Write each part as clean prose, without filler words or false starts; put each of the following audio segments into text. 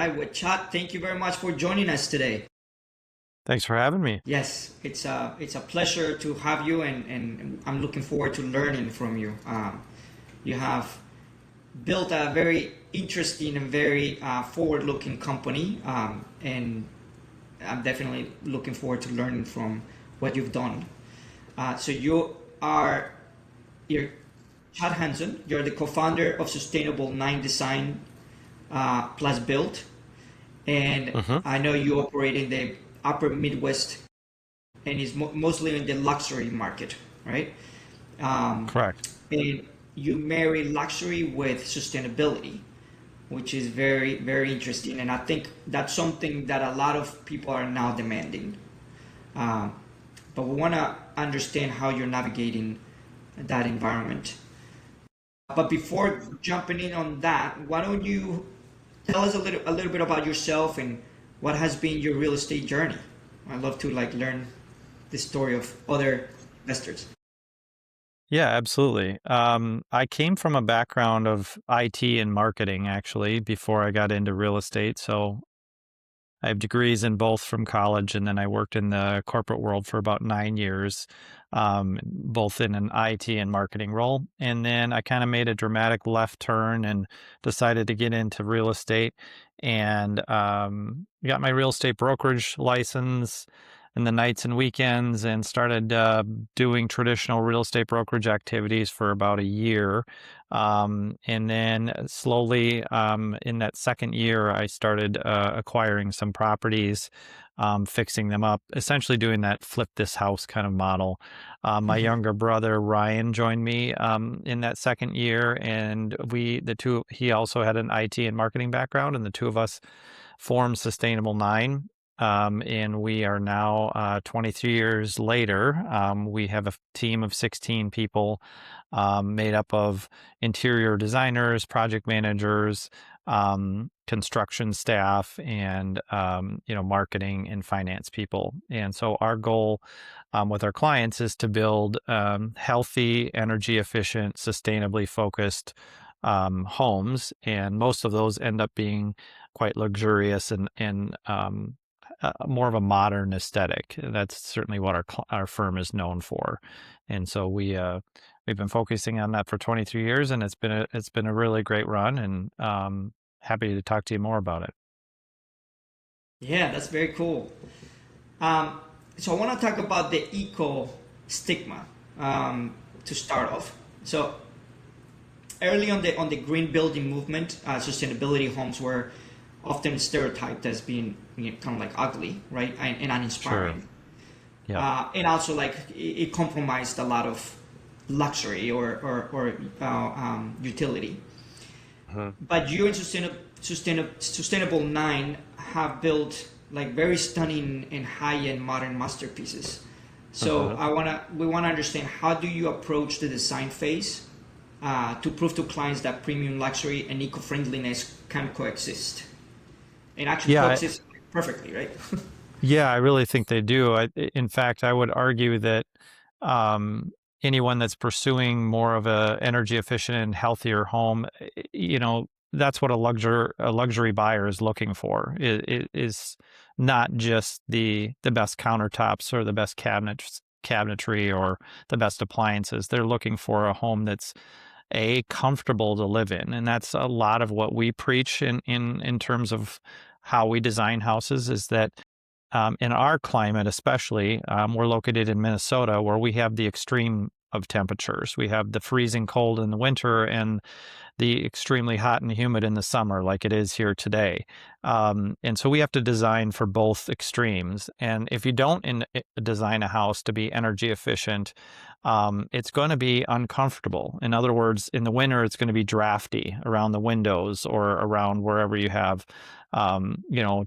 right, well, Chad, thank you very much for joining us today. Thanks for having me. Yes, it's a pleasure to have you, and I'm looking forward to learning from you. You have built a very interesting and very forward-looking company, and I'm definitely looking forward to learning from what you've done. So you're Chad Hanson. You're the co-founder of Sustainable Nine Design plus Build, and Hmm. I know you operate in the Upper Midwest, and is mostly in the luxury market, right? Um, Correct. and you marry luxury with sustainability, which is very, very interesting. And I think that's something that a lot of people are now demanding. Um, but we want to understand how you're navigating that environment. But before jumping in on that, why don't you tell us a little bit about yourself and what has been your real estate journey? I'd love to learn the story of other investors. Yeah, absolutely. I came from a background of IT and marketing actually before I got into real estate. So I have degrees in both from college, and then I worked in the corporate world for about 9 years, both in an IT and marketing role. And then I kind of made a dramatic left turn and decided to get into real estate and got my real estate brokerage license in the nights and weekends and started doing traditional real estate brokerage activities for about a year. And then slowly, in that second year, I started acquiring some properties, fixing them up, essentially doing that flip this house kind of model. My younger brother, Ryan, joined me in that second year, and he also had an IT and marketing background, and the two of us formed Sustainable Nine. And we are now 23 years later. We have a team of 16 people made up of interior designers, project managers, construction staff, and marketing and finance people. And so our goal with our clients is to build healthy, energy efficient, sustainably focused homes, and most of those end up being quite luxurious and more of a modern aesthetic. That's certainly what our firm is known for, and so we've been focusing on that for 23 years, and it's been a really great run, and happy to talk to you more about it. Yeah, that's very cool. Um, so I want to talk about the eco stigma to start off. So early on the green building movement, sustainability homes were often stereotyped as being kind of like ugly, right, and Sure. uninspiring. Yep. And also like it compromised a lot of luxury or utility. Mhm. But you and Sustainable Nine have built like very stunning and high-end modern masterpieces. So Mhm. we wanna understand, how do you approach the design phase to prove to clients that premium luxury and eco-friendliness can coexist and actually Yeah, coexist perfectly, right? yeah, I really think they do. In fact, I would argue that um, anyone that's pursuing more of a energy efficient and healthier home, that's what a luxury buyer is looking for. Is not just the best countertops or the best cabinetry or the best appliances. They're looking for a home that's comfortable to live in, and that's a lot of what we preach in terms of how we design houses. Is that in our climate, especially, we're located in Minnesota, where we have the extreme of temperatures. We have the freezing cold in the winter and the extremely hot and humid in the summer, like it is here today. And so we have to design for both extremes. And if you don't design a house to be energy efficient, it's going to be uncomfortable. In other words, in the winter, it's going to be drafty around the windows or around wherever you have,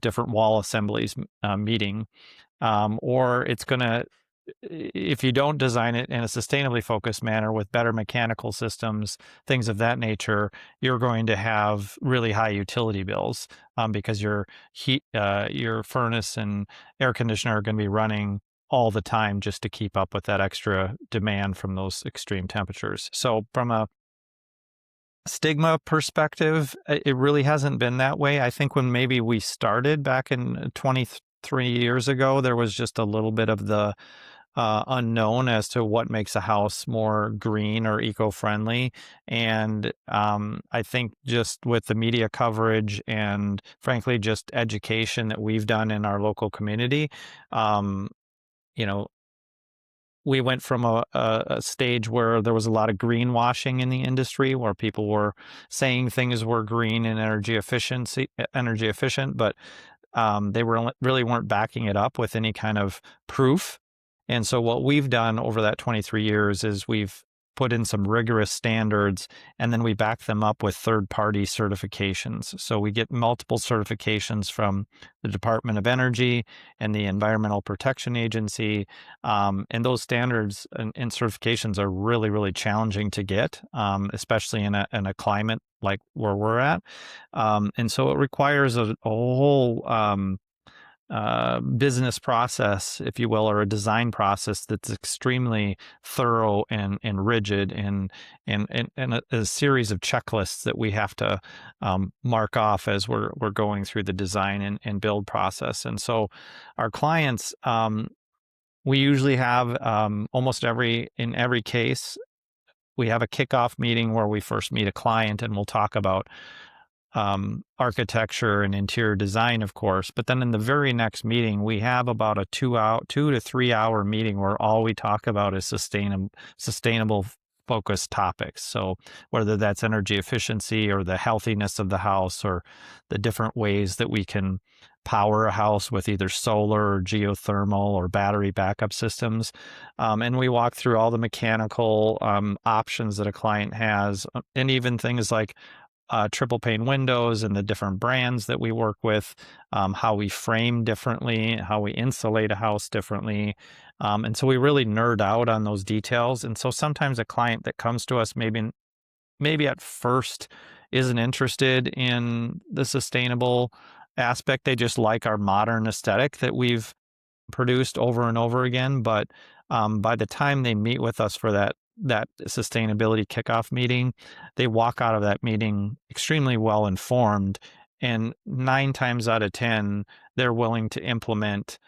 different wall assemblies meeting. Or it's going to, if you don't design it in a sustainably focused manner with better mechanical systems, things of that nature, you're going to have really high utility bills because your furnace and air conditioner are going to be running all the time just to keep up with that extra demand from those extreme temperatures. So from a stigma perspective, it really hasn't been that way. I think when maybe we started back in 23 years ago, there was just a little bit of the unknown as to what makes a house more green or eco-friendly. And I think just with the media coverage and frankly, just education that we've done in our local community, um, you know, we went from a stage where there was a lot of greenwashing in the industry, where people were saying things were green and energy efficient, but they really weren't backing it up with any kind of proof. And so what we've done over that 23 years is we've put in some rigorous standards, and then we back them up with third-party certifications. So we get multiple certifications from the Department of Energy and the Environmental Protection Agency. And those standards and certifications are really, really challenging to get, especially in a climate like where we're at. And so it requires a whole business process, if you will, or a design process that's extremely thorough and rigid, and a series of checklists that we have to mark off as we're going through the design and build process. And so our clients, we usually have in every case, we have a kickoff meeting where we first meet a client and we'll talk about architecture and interior design, of course. But then in the very next meeting, we have about a 2 to 3 hour meeting where all we talk about is sustainable focused topics. So whether that's energy efficiency or the healthiness of the house or the different ways that we can power a house with either solar or geothermal or battery backup systems. And we walk through all the mechanical options that a client has, and even things like triple pane windows and the different brands that we work with, how we frame differently, how we insulate a house differently. And so we really nerd out on those details. And so sometimes a client that comes to us maybe at first isn't interested in the sustainable aspect. They just like our modern aesthetic that we've produced over and over again. But by the time they meet with us for that sustainability kickoff meeting, they walk out of that meeting extremely well informed, and 9 times out of 10, they're willing to implement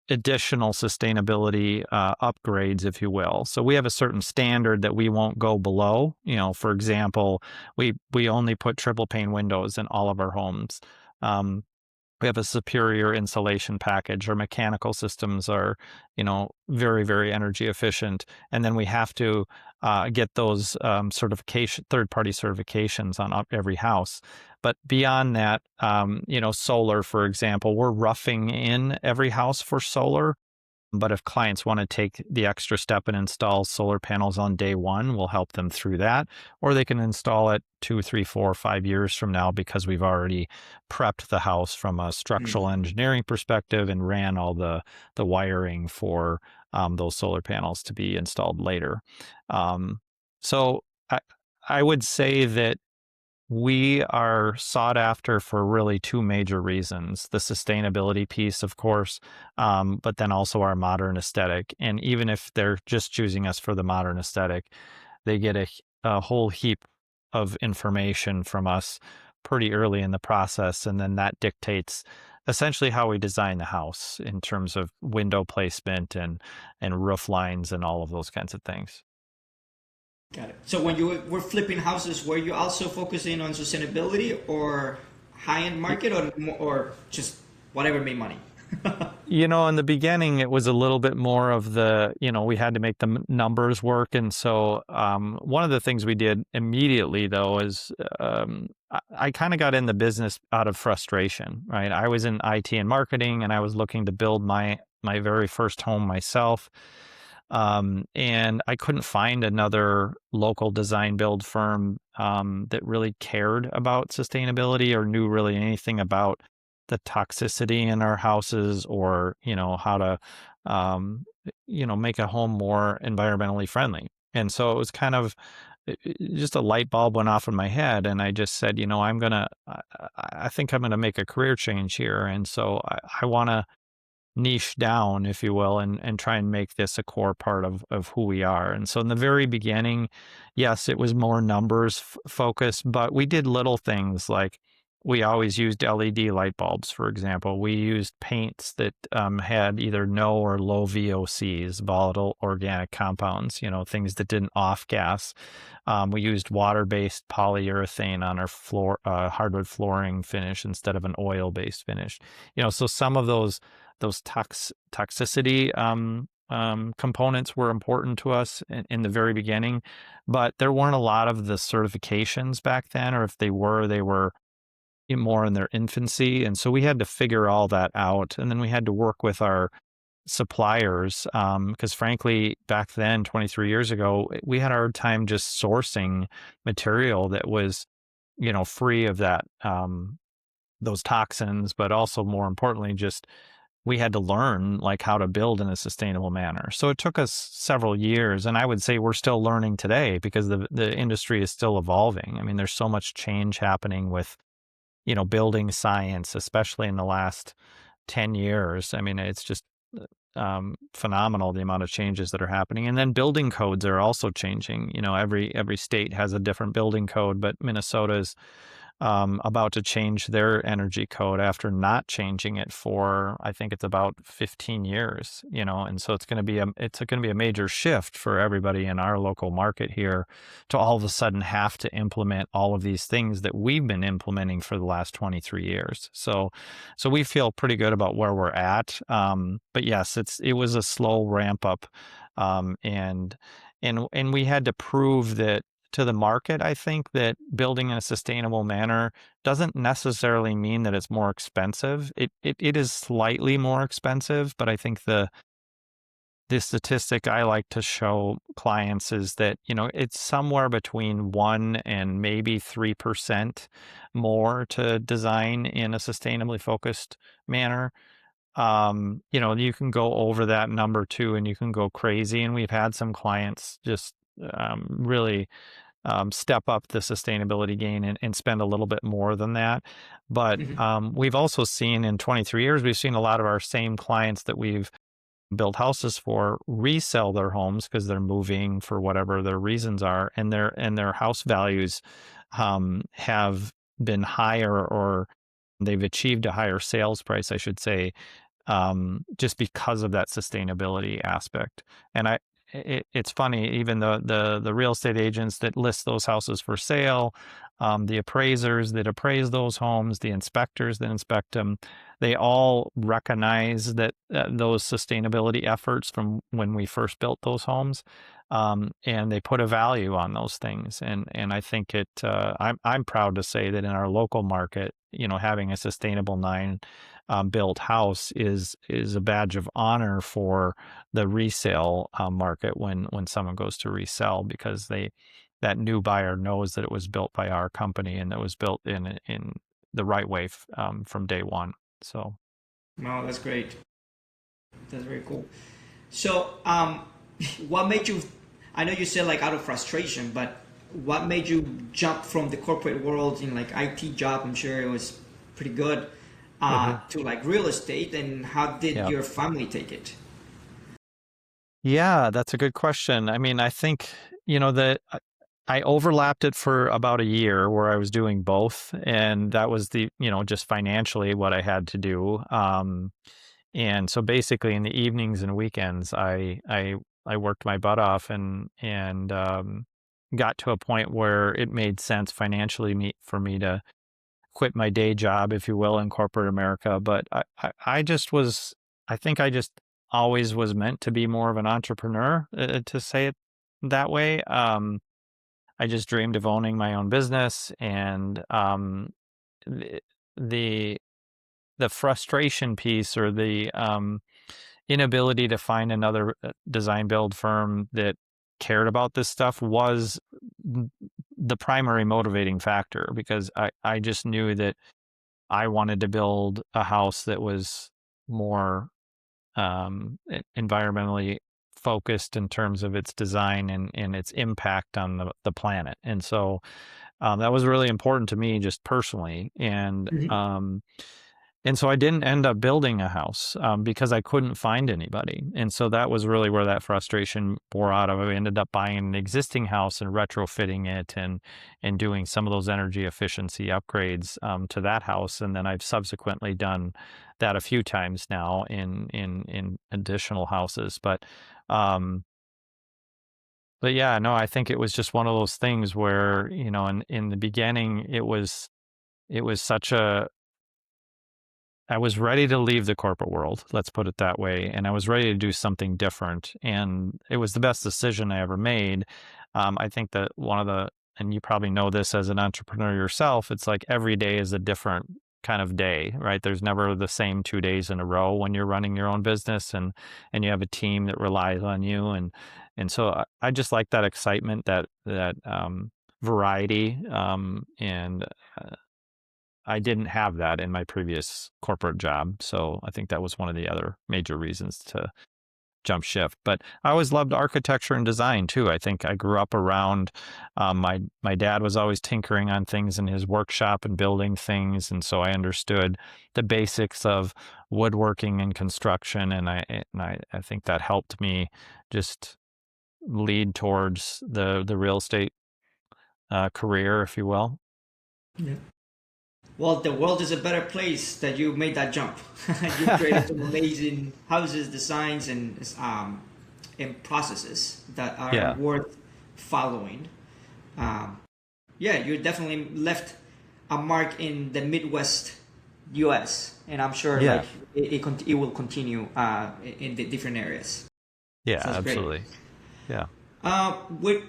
additional sustainability upgrades, if you will. So we have a certain standard that we won't go below. For example, we only put triple pane windows in all of our homes. We have a superior insulation package. Our mechanical systems are, very, very energy efficient. And then we have to get those third-party certifications on every house. But beyond that, solar, for example, we're roughing in every house for solar. But if clients want to take the extra step and install solar panels on day one, we'll help them through that. Or they can install it 2, 3, 4, 5 years from now because we've already prepped the house from a structural engineering perspective and ran all the wiring for those solar panels to be installed later. So I would say that we are sought after for really 2 major reasons: the sustainability piece, of course, but then also our modern aesthetic. And even if they're just choosing us for the modern aesthetic, they get a whole heap of information from us pretty early in the process. And then that dictates essentially how we design the house in terms of window placement and roof lines and all of those kinds of things. Got it. So when you were flipping houses, were you also focusing on sustainability or high-end market, or just whatever made money? In the beginning, it was a little bit more of we had to make the numbers work. And so one of the things we did immediately, though, is I kind of got in the business out of frustration, right? I was in IT and marketing, and I was looking to build my very first home myself. And I couldn't find another local design build firm that really cared about sustainability or knew really anything about the toxicity in our houses, or how to make a home more environmentally friendly. And so it was kind of just a light bulb went off in my head, and I just said, I think I'm gonna make a career change here, and so I want to niche down, if you will, and try and make this a core part of who we are. And so in the very beginning, yes, it was more numbers focused, but we did little things like we always used LED light bulbs, for example. We used paints that had either no or low VOCs, volatile organic compounds, things that didn't off gas. We used water-based polyurethane on our floor, hardwood flooring finish instead of an oil-based finish. So some of those toxicity components were important to us in the very beginning, but there weren't a lot of the certifications back then, or if they were more in their infancy. And so we had to figure all that out. And then we had to work with our suppliers because frankly, back then, 23 years ago, we had a hard time just sourcing material that was, free of those toxins, but also more importantly, just we had to learn like how to build in a sustainable manner. So it took us several years, and I would say we're still learning today because the industry is still evolving. I mean, there's so much change happening with, building science, especially in the last 10 years. I mean, it's just phenomenal the amount of changes that are happening. And then building codes are also changing. Every state has a different building code, but Minnesota's about to change their energy code after not changing it for, I think it's about 15 years, and so it's going to be a major shift for everybody in our local market here to all of a sudden have to implement all of these things that we've been implementing for the last 23 years. So we feel pretty good about where we're at. But yes, it was a slow ramp up, and we had to prove that to the market. I think that building in a sustainable manner doesn't necessarily mean that it's more expensive. It is slightly more expensive, but I think the statistic I like to show clients is that, it's somewhere between 1 and maybe 3% more to design in a sustainably focused manner. You can go over that number too, and you can go crazy. And we've had some clients just really step up the sustainability gain and spend a little bit more than that. But Mhm. we've also seen in 23 years, we've seen a lot of our same clients that we've built houses for resell their homes because they're moving for whatever their reasons are, and their house values have been higher, or they've achieved a higher sales price, I should say, just because of that sustainability aspect. And it's funny, even the real estate agents that list those houses for sale, the appraisers that appraise those homes, the inspectors that inspect them, they all recognize that those sustainability efforts from when we first built those homes, and they put a value on those things. And I think I'm proud to say that in our local market, having a sustainable nine built house is a badge of honor for the resale market when someone goes to resell, because that new buyer knows that it was built by our company and that was built in the right way from day one. So Wow, that's great. That's very cool. So, what made you? I know you said like out of frustration, but what made you jump from the corporate world in like IT job? I'm sure it was pretty good, Mhm. to like real estate, and how did Yeah. your family take it? Yeah, that's a good question. I mean, I think, that I overlapped it for about a year where I was doing both. And that was just financially what I had to do. And so basically in the evenings and weekends, I worked my butt off and got to a point where it made sense financially for me to quit my day job, if you will, in corporate America. But I just was, I think I just always was meant to be more of an entrepreneur, to say it that way. I just dreamed of owning my own business, and the the the frustration piece, or the inability to find another design build firm that cared about this stuff, was the primary motivating factor, because I just knew that I wanted to build a house that was more environmentally focused in terms of its design and its impact on the planet. And so that was really important to me just personally. And Mhm. And so I didn't end up building a house because I couldn't find anybody. And so that was really where that frustration bore out of. I ended up buying an existing house and retrofitting it and doing some of those energy efficiency upgrades to that house. And then I've subsequently done that a few times now in additional houses. But yeah, no, I think it was just one of those things where, in the beginning it was such a I was ready to leave the corporate world, let's put it that way, and I was ready to do something different, and it was the best decision I ever made. I think that and you probably know this as an entrepreneur yourself, it's like every day is a different kind of day, right? There's never the same 2 days in a row when you're running your own business and you have a team that relies on you, and so I just like that excitement, that variety, and I didn't have that in my previous corporate job. So I think that was one of the other major reasons to jump shift. But I always loved architecture and design too. I think I grew up around my dad was always tinkering on things in his workshop and building things, and so I understood the basics of woodworking and construction, and I think that helped me just lead towards the real estate career, if you will. Yeah. Well, the world is a better place that you made that jump. You created some amazing houses, designs, and processes that are Yeah. worth following. Um, yeah, you definitely left a mark in the Midwest U.S., and I'm sure Yeah. like it will continue in the different areas. Yeah, So that's great. absolutely. Yeah. With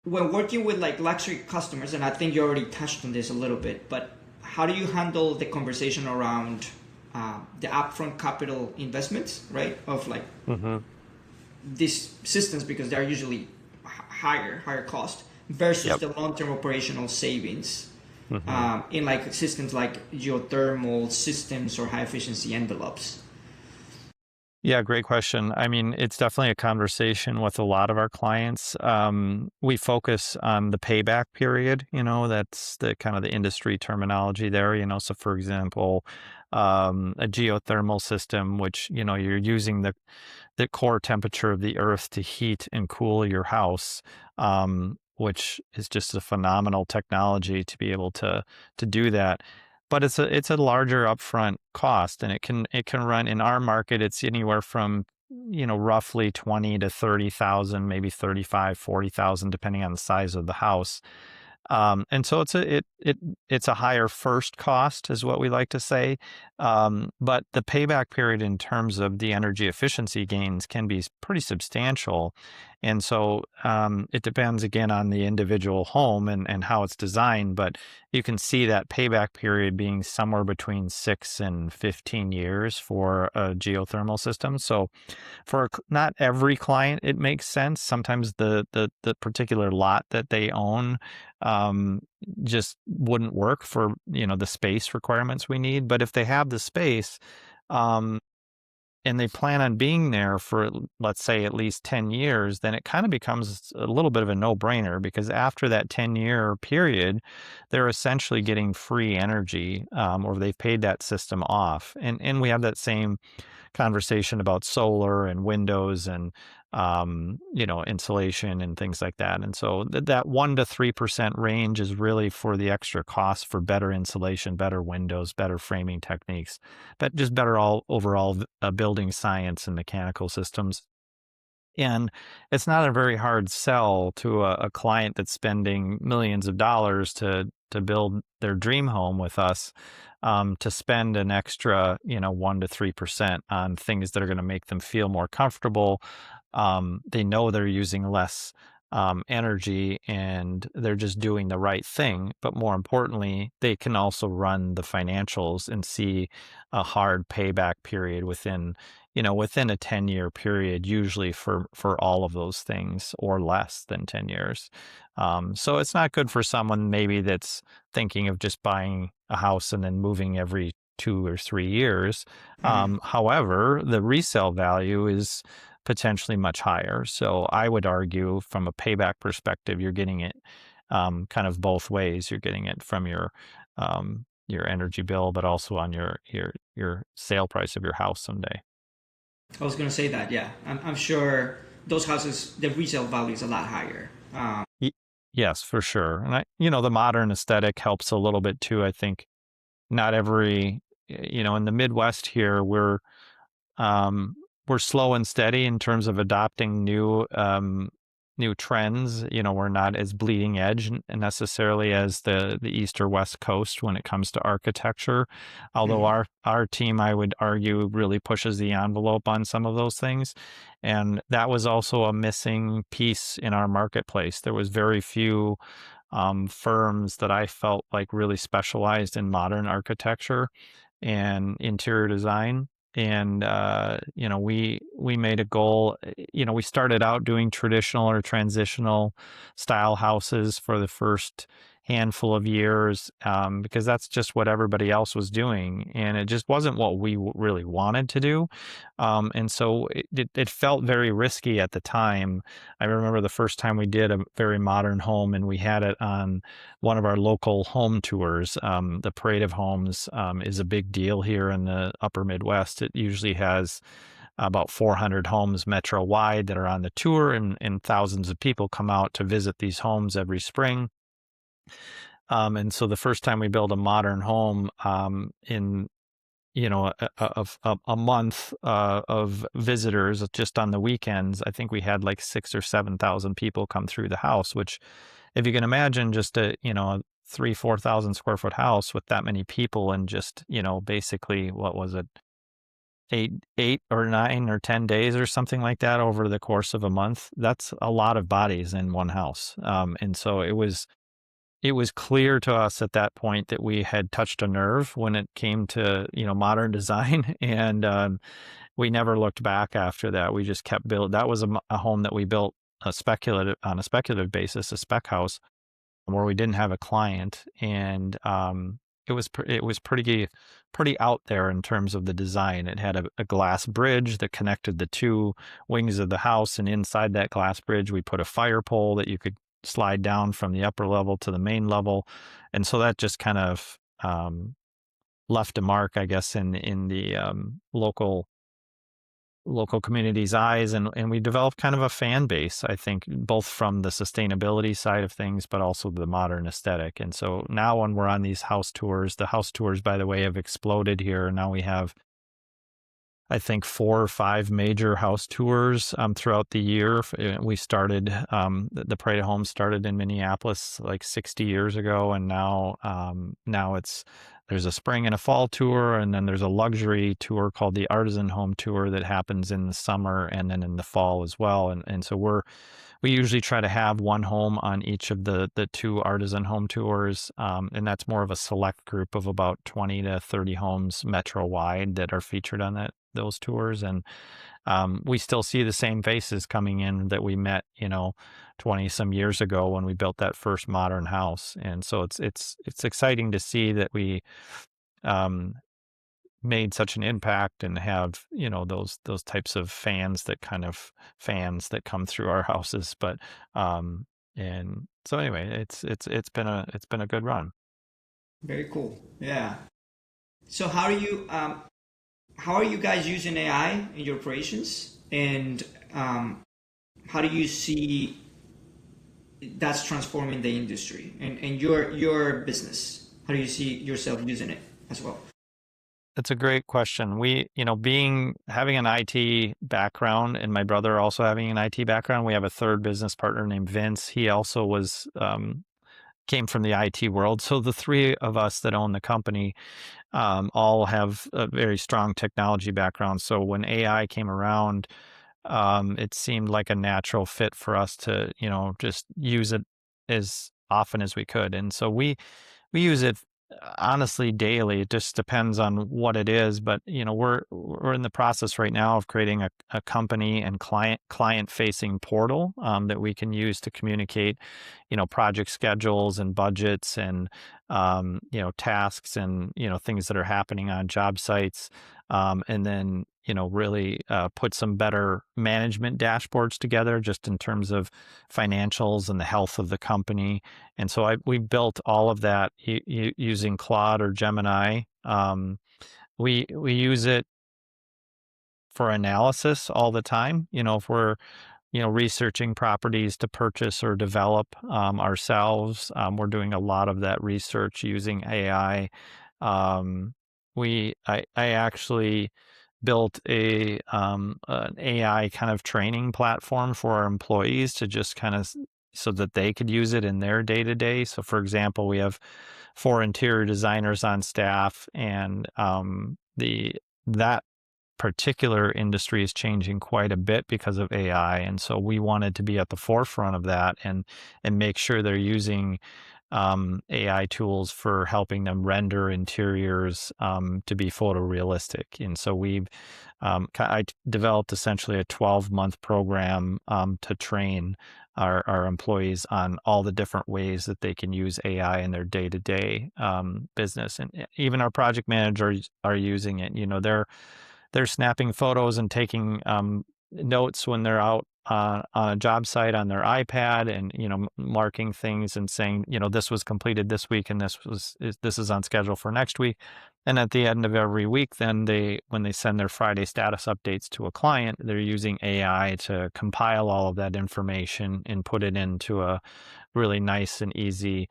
when working with like luxury customers, and I think you already touched on this a little bit, but how do you handle the conversation around the upfront capital investments, right? Of like Mm-hmm. these systems because they're usually higher cost versus Yep. the long-term operational savings Mm-hmm. in like systems like geothermal systems or high efficiency envelopes. Yeah, great question. I mean, it's definitely a conversation with a lot of our clients. We focus on the payback period, that's the kind of the industry terminology there, So for example, a geothermal system, which, you're using the core temperature of the earth to heat and cool your house, which is just a phenomenal technology to be able to do that. But it's a larger upfront cost, and it can run in our market. It's anywhere from roughly 20 to 30,000, maybe 35, 40,000, depending on the size of the house. And so it's a higher first cost, is what we like to say. But the payback period in terms of the energy efficiency gains can be pretty substantial. And so it depends again on the individual home and how it's designed, but you can see that payback period being somewhere between 6 and 15 years for a geothermal system. So for not every client, it makes sense. Sometimes the particular lot that they own um, just wouldn't work for the space requirements we need. But if they have the space, um, and they plan on being there for, let's say, at least 10 years, then it kind of becomes a little bit of a no-brainer, because after that 10-year period, they're essentially getting free energy, or they've paid that system off. And we have that same conversation about solar and windows and insulation and things like that. And so that 1 to 3% range is really for the extra cost for better insulation, better windows, better framing techniques, but just better all overall building science and mechanical systems. And it's not a very hard sell to a client that's spending millions of dollars to build their dream home with us, to spend an extra, 1 to 3% on things that are going to make them feel more comfortable. They know they're using less energy, and they're just doing the right thing. But more importantly, they can also run the financials and see a hard payback period within a 10-year period, usually for all of those things, or less than 10 years. So it's not good for someone maybe that's thinking of just buying a house and then moving every 2 or 3 years. Mhm. However, the resale value is potentially much higher. So I would argue, from a payback perspective, you're getting it kind of both ways. You're getting it from your your energy bill, but also on your sale price of your house someday. I was going to say that, yeah. I'm sure those houses, the resale value is a lot higher. Y- yes, for sure. And the modern aesthetic helps a little bit too. I think not every, in the Midwest here, um, we're slow and steady in terms of adopting new trends. We're not as bleeding edge necessarily as the East or West Coast when it comes to architecture. Although Mhm. our team, I would argue, really pushes the envelope on some of those things. And that was also a missing piece in our marketplace. There was very few firms that I felt like really specialized in modern architecture and interior design. And we made a goal. We started out doing traditional or transitional style houses for the first handful of years, because that's just what everybody else was doing, and it just wasn't what we really wanted to do. And so it felt very risky at the time. I remember the first time we did a very modern home, and we had it on one of our local home tours. The Parade of Homes is a big deal here in the upper Midwest. It usually has about 400 homes metro wide that are on the tour, and thousands of people come out to visit these homes every spring. And so the first time we built a modern home, in a month of visitors just on the weekends, I think we had like 6 or 7 thousand people come through the house. Which, if you can imagine, just a 3-4 thousand square foot house with that many people, and just basically, what was it, 8 or 9 or 10 days or something like that over the course of a month. That's a lot of bodies in one house. And so it was clear to us at that point that we had touched a nerve when it came to modern design. And we never looked back after that. We just kept building. That was a home that we built on a speculative basis, a spec house, where we didn't have a client. And it was pretty out there in terms of the design. It had a glass bridge that connected the two wings of the house, and inside that glass bridge we put a fire pole that you could slide down from the upper level to the main level. And so that just kind of left a mark, I guess, in the local community's eyes. And we developed kind of a fan base, I think, both from the sustainability side of things, but also the modern aesthetic. And so now when we're on these house tours, the house tours, by the way, have exploded here. Now we have, I think, 4 or 5 major house tours throughout the year. We started, the Parade of Homes started in Minneapolis like 60 years ago, and now there's a spring and a fall tour, and then there's a luxury tour called the Artisan Home Tour that happens in the summer and then in the fall as well. And so we usually try to have one home on each of the two Artisan Home Tours, and that's more of a select group of about 20 to 30 homes metro wide that are featured on those tours. And we still see the same faces coming in that we met 20 some years ago when we built that first modern house. And so it's exciting to see that we um, made such an impact and have those types of fans that come through our houses. But and so anyway, it's been a good run. Very cool. Yeah. So how are you guys using AI in your operations, and how do you see that's transforming the industry and your business? How do you see yourself using it as well? That's a great question. Having an IT background, and my brother also having an IT background, we have a third business partner named Vince. He also came from the IT world. So the three of us that own the company all have a very strong technology background. So when AI came around, it seemed like a natural fit for us to, just use it as often as we could. And so we use it honestly daily. It just depends on what it is. But we're in the process right now of creating a company and client facing portal that we can use to communicate, project schedules and budgets and tasks and things that are happening on job sites. And then really put some better management dashboards together, just in terms of financials and the health of the company. And so we built all of that using Claude or Gemini. We use it for analysis all the time. If we're researching properties to purchase or develop ourselves. We're doing a lot of that research using AI. I actually built an AI kind of training platform for our employees to just kind of so that they could use it in their day to day. So, for example, we have 4 interior designers on staff, and the that particular industry is changing quite a bit because of AI, and so we wanted to be at the forefront of that and make sure they're using AI tools for helping them render interiors to be photorealistic. And so I developed essentially a 12-month program to train our employees on all the different ways that they can use AI in their day-to-day business. And even our project managers are using it. They're snapping photos and taking notes when they're out on a job site on their iPad, and marking things and saying, this was completed this week, and this is on schedule for next week. And at the end of every week, then when they send their Friday status updates to a client, they're using AI to compile all of that information and put it into a really nice and easy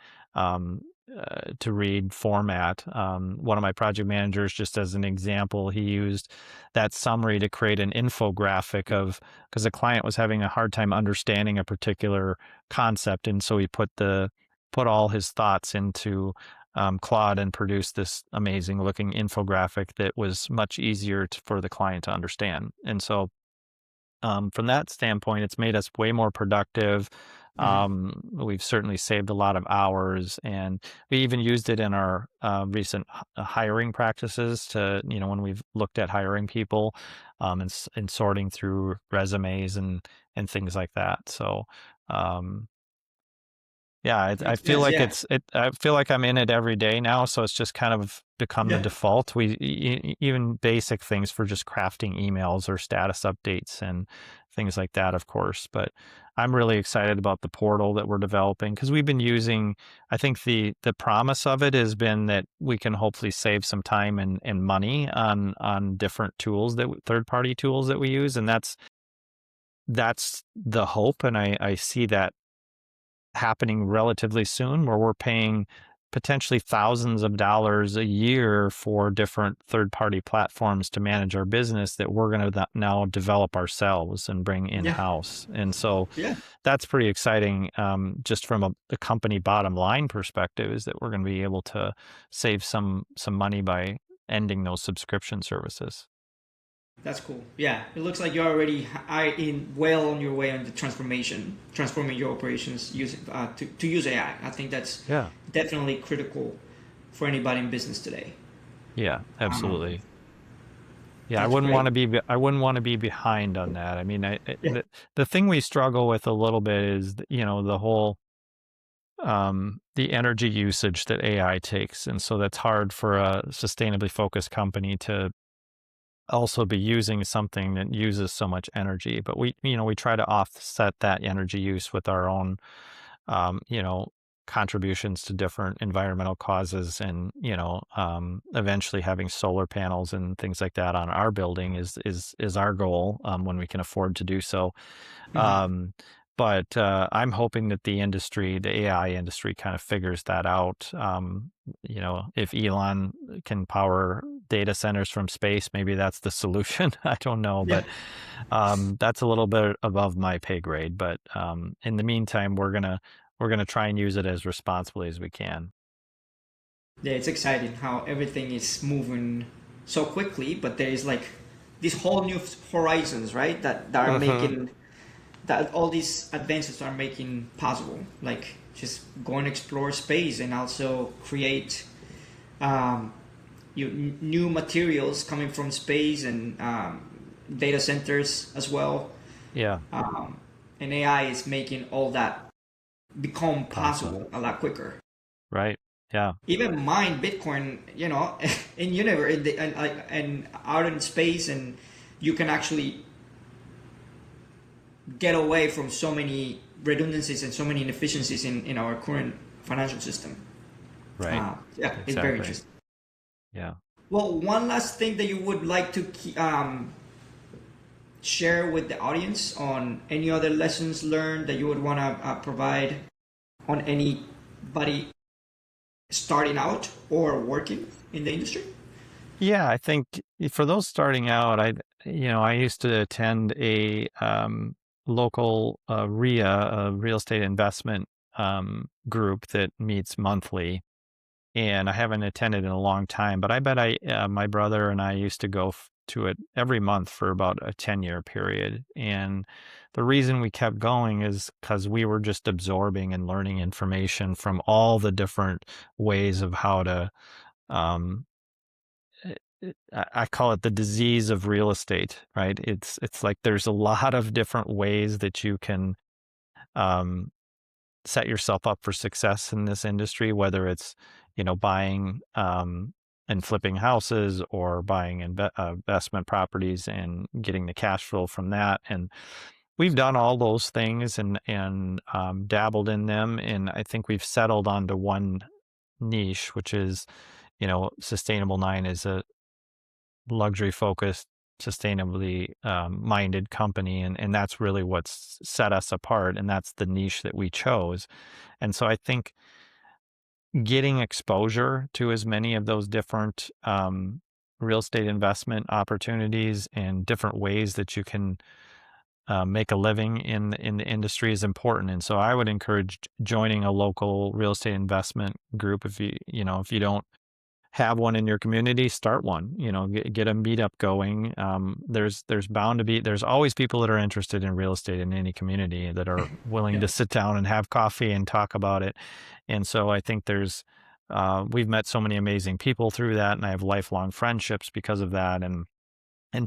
to read format. One of my project managers, just as an example, he used that summary to create an infographic because the client was having a hard time understanding a particular concept, and so he put all his thoughts into Claude and produced this amazing looking infographic that was much easier for the client to understand. And so from that standpoint, it's made us way more productive. We've certainly saved a lot of hours, and we even used it in our recent hiring practices to, when we've looked at hiring people and sorting through resumes and things like that. So, yeah, I Makes feel sense. like Yeah. I feel like I'm in it every day now, so it's just kind of become the Yeah. default. Even basic things for just crafting emails or status updates and things like that, of course. But I'm really excited about the portal that we're developing, because we've been using, I think the promise of it has been that we can hopefully save some time and money on different tools, third-party tools that we use, and that's the hope, and I see that happening relatively soon, where we're paying potentially thousands of dollars a year for different third-party platforms to manage our business that we're going to now develop ourselves and bring Yeah. in-house. And so Yeah. that's pretty exciting, just from a company bottom line perspective, is that we're going to be able to save some money by ending those subscription services. That's cool. Yeah, it looks like you're already well on your way on the transforming your operations using to use AI. I think that's Yeah. definitely critical for anybody in business today. Yeah, Um, absolutely. Yeah, that's great. I wouldn't want to be behind on that. I mean, Yeah. the thing we struggle with a little bit is, the whole the energy usage that AI takes, and so that's hard for a sustainably focused company to also be using something that uses so much energy. But we try to offset that energy use with our own um, you know, contributions to different environmental causes, and eventually having solar panels and things like that on our building is our goal, when we can afford to do so. Mhm. Um, but I'm hoping that the AI industry, kind of figures that out. If Elon can power data centers from space, maybe that's the solution. I don't know, Yeah. but that's a little bit above my pay grade. But in the meantime, we're gonna try and use it as responsibly as we can. Yeah, it's exciting how everything is moving so quickly, but there is like these whole new horizons, right? That are Hmm. making that all these advances are making possible. Like just go and explore space and also create um, new materials coming from space and data centers as well. Yeah, And AI is making all that become awesome. possible a lot quicker. Right? Yeah. Even mine Bitcoin, in universe, and out in space, and you can actually get away from so many redundancies and so many inefficiencies in our current financial system. Right. Yeah, Exactly. it's very interesting. Yeah. Well, one last thing that you would like to share with the audience on any other lessons learned that you would want to provide on anybody starting out or working in the industry? Yeah, I think for those starting out, I used to attend a local RIA, a real estate investment group that meets monthly, and I haven't attended in a long time. But I bet my brother and I used to go to it every month for about a 10-year period. And the reason we kept going is because we were just absorbing and learning information from all the different ways of how to um, I call it the disease of real estate, right? It's like there's a lot of different ways that you can um, set yourself up for success in this industry, whether it's buying and flipping houses or buying investment properties and getting the cash flow from that. And we've done all those things and dabbled in them, and I think we've settled onto one niche, which is Sustainable Nine is a luxury focused, sustainably minded company. And that's really what's set us apart. And that's the niche that we chose. And so I think getting exposure to as many of those different real estate investment opportunities and different ways that you can make a living in the industry is important. And so I would encourage joining a local real estate investment group. If you don't have one in your community, start one. Get a meetup going. There's always people that are interested in real estate in any community that are willing Yeah. to sit down and have coffee and talk about it. And so I think we've met so many amazing people through that, and I have lifelong friendships because of that. And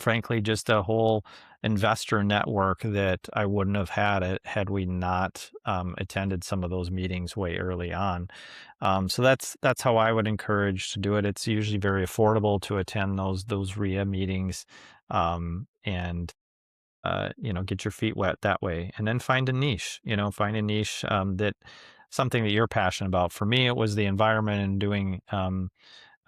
frankly, just a whole investor network that I wouldn't have had it had we not attended some of those meetings way early on. So that's how I would encourage to do it. It's usually very affordable to attend those RIA meetings, and get your feet wet that way, and then find a niche. That something that you're passionate about. For me, it was the environment and doing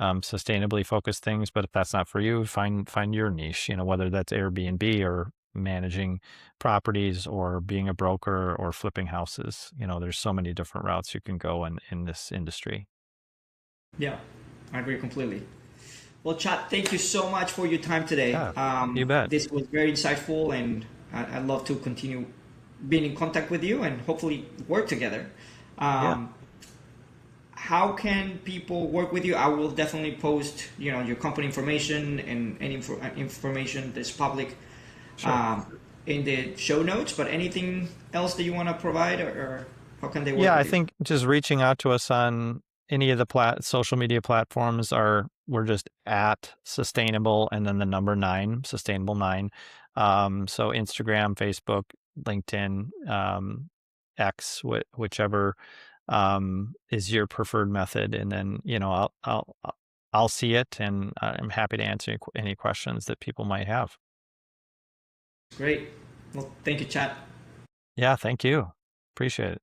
sustainably focused things. But if that's not for you, find your niche, whether that's Airbnb or managing properties or being a broker or flipping houses. There's so many different routes you can go in this industry. Yeah, I agree completely. Well, Chad, thank you so much for your time today. Yeah, you bet. This was very insightful, and I'd love to continue being in contact with you and hopefully work together. Yeah. How can people work with you? I will definitely post, your company information and any information that's public Sure. in the show notes. But anything else that you want to provide, or how can they work Yeah, I with you? think just reaching out to us on any of the social media platforms we're just at sustainable and then the number 9, sustainable 9. So Instagram, Facebook, LinkedIn, X, whichever is your preferred method. And then, I'll see it, and I'm happy to answer any questions that people might have. Great. Well, thank you, Chad. Yeah, thank you. Appreciate it.